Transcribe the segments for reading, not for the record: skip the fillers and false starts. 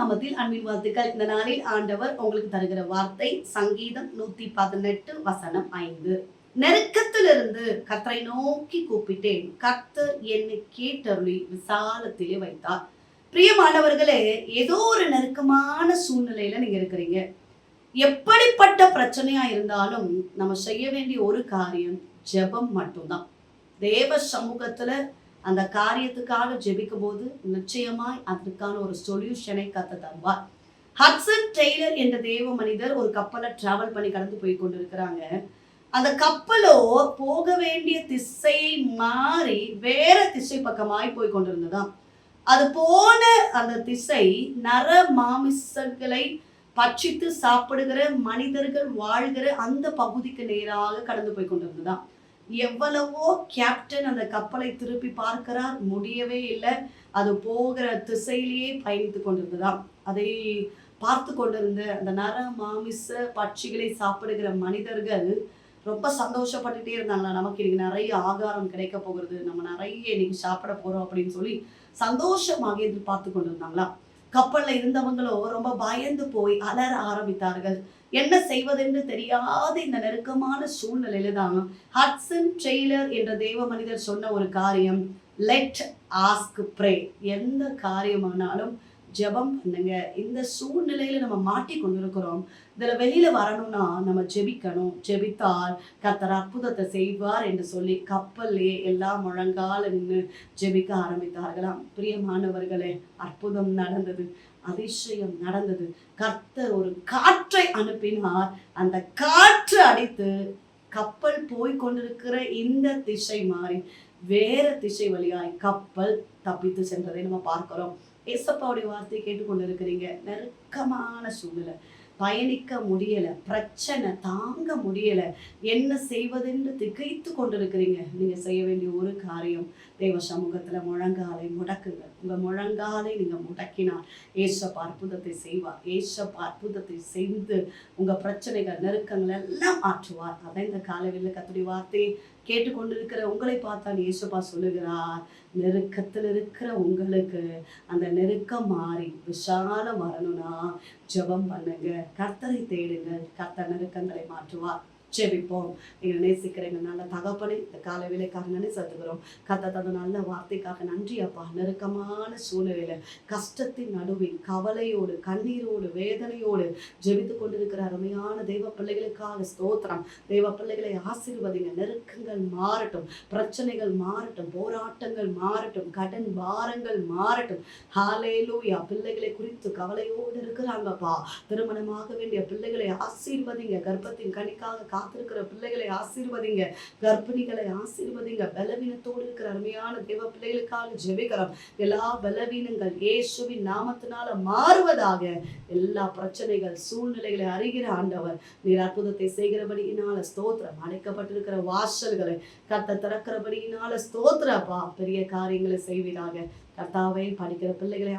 நாமத்தில் அன்பின் வாழ்த்துக்கள். இந்த நாளில் ஆண்டவர் உங்களுக்கு தருகிற வார்த்தை சங்கீதம் 118:5. நெருக்கத்திலிருந்து கர்த்தரை நோக்கி கூப்பிட்டேன், கர்த்தர் என்னை கேட்டருளி விசாலத்திலே வைத்தார். பிரியமானவர்களே, ஏதோ ஒரு நெருக்கமான சூழ்நிலையில நீங்க இருக்கிறீங்க. எப்படிப்பட்ட பிரச்சனையா இருந்தாலும் நம்ம செய்ய வேண்டிய ஒரு காரியம் ஜெபம் மட்டும்தான். தேவ சமூகத்துல அந்த காரியத்துக்காக ஜெபிக்கும் போது நிச்சயமாய் அதற்கான ஒரு சொல்யூஷனை கத்த தருவார். ஹட்சன் டெய்லர் என்ற தேவ மனிதர் ஒரு கப்பலை டிராவல் பண்ணி கடந்து போய் கொண்டிருக்கிறாங்க. அந்த கப்பலோ போக வேண்டிய திசையை மாறி வேற திசை பக்கமாய் போய் கொண்டிருந்ததாம். அது போன அந்த திசை நர மாமிசங்களை பட்சித்து சாப்பிடுகிற மனிதர்கள் வாழ்கிற அந்த பகுதிக்கு நேராக கடந்து போய் கொண்டிருந்ததாம். எவ்வளவோ கேப்டன் அந்த கப்பலை திருப்பி பார்க்கிறார், முடியவே இல்லை. அது போகிற திசையிலேயே பயணித்து கொண்டிருந்ததாம். அதை பார்த்து கொண்டிருந்த அந்த நர மாமிச பட்சிகளை சாப்பிடுகிற மனிதர்கள் ரொம்ப சந்தோஷப்பட்டுட்டே இருந்தாங்க. நமக்கு இன்னைக்கு நிறைய ஆகாரம் கிடைக்க போகிறது, நம்ம நிறைய இன்னைக்கு சாப்பிட போறோம் அப்படின்னு சொல்லி சந்தோஷமாக எதிர்பார்த்து கொண்டிருந்தாங்களாம். கப்பல்ல இருந்தவங்களோ ரொம்ப பயந்து போய் அலற ஆரம்பித்தார்கள். என்ன செய்வதென்று தெரியாத இந்த நெருக்கமான சூழ்நிலையில தான் ஹட்சன் டெய்லர் என்ற தேவ மனிதர் சொன்ன ஒரு காரியம், லெட் ஆஸ்க் ப்ரே. எந்த காரியமானாலும் ஜெபம் பண்ணுங்க. இந்த சூழ்நிலையில நம்ம மாட்டி கொண்டிருக்கிறோம், இதுல வெளியில வரணும்னா நம்ம ஜெபிக்கணும். ஜெபித்தால் கர்த்தர் அற்புதத்தை செய்வார் என்று சொல்லி கப்பல்லே எல்லாம் முழங்கால நின்று ஜெபிக்க ஆரம்பித்தார்களாம். பிரியமானவர்களே, அற்புதம் நடந்தது, அதிசயம் நடந்தது. கர்த்தர் ஒரு காற்றை அனுப்பினார். அந்த காற்று அடித்து கப்பல் போய் கொண்டிருக்கிற இந்த திசை மாறி வேற திசை வழியாய் கப்பல் தப்பித்து சென்றதை நம்ம பார்க்கிறோம். ஏசப்பாவுடைய வார்த்தையை கேட்டுக்கொண்டு இருக்கிறீங்க. நெருக்கமான சூழ்நிலை, பயணிக்க முடியல, பிரச்சனை தாங்க முடியல, என்ன செய்வதென்று திகைத்து கொண்டிருக்கிறீங்க. நீங்க செய்ய வேண்டிய ஒரு காரியம், தேவ சமூகத்துல முழங்காலை முடக்குங்க. உங்க முழங்காலை நீங்க முடக்கினால் ஏசப்பா அற்புதத்தை செய்வார். ஏசப்பா அற்புதத்தை செய்து உங்க பிரச்சனைகள் நெருக்கங்கள் எல்லாம் ஆற்றுவார். அதான் இந்த காலையில் கர்த்தருடைய வார்த்தையை கேட்டுக்கொண்டிருக்கிற உங்களை பார்த்தால் ஏசப்பா சொல்லுகிறார், நெருக்கத்தில் இருக்கிற உங்களுக்கு அந்த நெருக்கம் மாறி விசாலம் வரணும்னா ஜெபம் பண்ணுங்க, கர்த்தரை தேடுங்க, கர்த்தர் நெருக்கங்களை மாற்றுவார். ஜெபிப்போம். எங்களை நேசிக்கிற எங்கள் நல்ல தகப்பனை இந்த காலை வேலைக்காக நினைச்சுகிறோம். கர்த்தர் தந்த நல்ல வார்த்தைக்காக நன்றி அப்பா. நெருக்கமான சூழ்நிலையில கஷ்டத்தின் நடுவில் கவலையோடு கண்ணீரோடு வேதனையோடு ஜெபித்து கொண்டிருக்கிற அருமையான தெய்வ பிள்ளைகளுக்காக ஸ்தோத்திரம். தெய்வ பிள்ளைகளை ஆசீர்வதிங்க. நெருக்கங்கள் மாறட்டும், பிரச்சனைகள் மாறட்டும், போராட்டங்கள் மாறட்டும், கடன் பாரங்கள் மாறட்டும். ஹல்லேலூயா. பிள்ளைகளை குறித்து கவலையோடு இருக்கிறாங்கப்பா. திருமணமாக வேண்டிய பிள்ளைகளை ஆசீர்வதிங்க. கர்ப்பத்தின் கனிக்காக காத்திருக்கிற பிள்ளைகளை ஆசீர்வதிங்க. கர்ப்பிணிகளை ஆசீர்வதிங்க. பலவீனத்தோடு இருக்கிற அருமையான தேவ பிள்ளைகளுக்காக ஜெபிக்கிறோம். எல்லா பலவீனங்கள் இயேசுவின் நாமத்தினால மாறுவதாக. எல்லா பிரச்சனைகள் சூழ்நிலைகளை அறிகிற ஆண்டவர் நீர் அற்புதத்தை செய்கிறபடியினால ஸ்தோத்திரம். அடைக்கப்பட்டிருக்கிற வாசல்களை கர்த்தர் திறக்கிறபடியினால ஸ்தோத்திரப்பா. பெரிய காரியங்களை செய்வீராக. கர்த்தாவே, படிக்கிற பிள்ளைகளை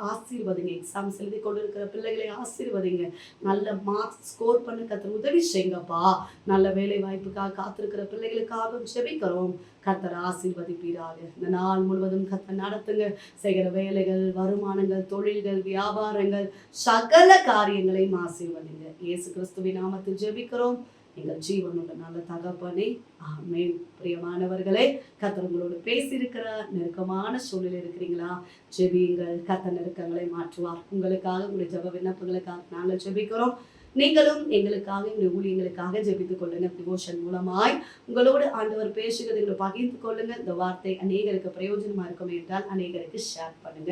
ஆசீர்வதிங்க. எக்ஸாம்ஸ் எழுதி கொண்டிருக்கிற பிள்ளைகளை ஆசீர்வதிங்க. நல்ல மார்க்ஸ் ஸ்கோர் பண்ண கர்த்தர் உதவி செய்யுங்கப்பா. நல்ல வேலை வாய்ப்புக்காக காத்திருக்கிற பிள்ளைகளுக்காக ஜெபிக்கிறோம். கர்த்தர் ஆசீர்வதிப்பீராக. இந்த நாள் முழுவதும் கர்த்தர் நடத்துங்க. செய்கிற வேலைகள், வருமானங்கள், தொழில்கள், வியாபாரங்கள், சகல காரியங்களையும் ஆசீர்வதிங்க. இயேசு கிறிஸ்துவின் நாமத்தில் ஜெபிக்கிறோம் எங்கள் ஜீவனோட நல்ல தகப்பனே, ஆமென். பிரியமானவர்களே, கர்த்தர் உங்களோடு பேசியிருக்கிறார். நெருக்கமான சூழ்நிலை இருக்கிறீங்களா? ஜெபியுங்கள். கர்த்தர் நெருக்கங்களை மாற்றுவார். உங்களுக்காக, உங்களுடைய ஜெப விண்ணப்பங்களுக்காக நாங்கள் ஜெபிக்கிறோம். நீங்களும் எங்களுக்காக, எங்களுடைய ஊழியங்களுக்காக ஜெபித்துக் கொள்ளுங்க. டிவோஷன் மூலமாய் உங்களோடு ஆண்டவர் பேசுகிறது எங்களை பகிர்ந்து கொள்ளுங்க. இந்த வார்த்தை அநேகருக்கு பிரயோஜனமா இருக்கும் என்றால் அநேகருக்கு ஷேர் பண்ணுங்க.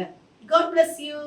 God bless you.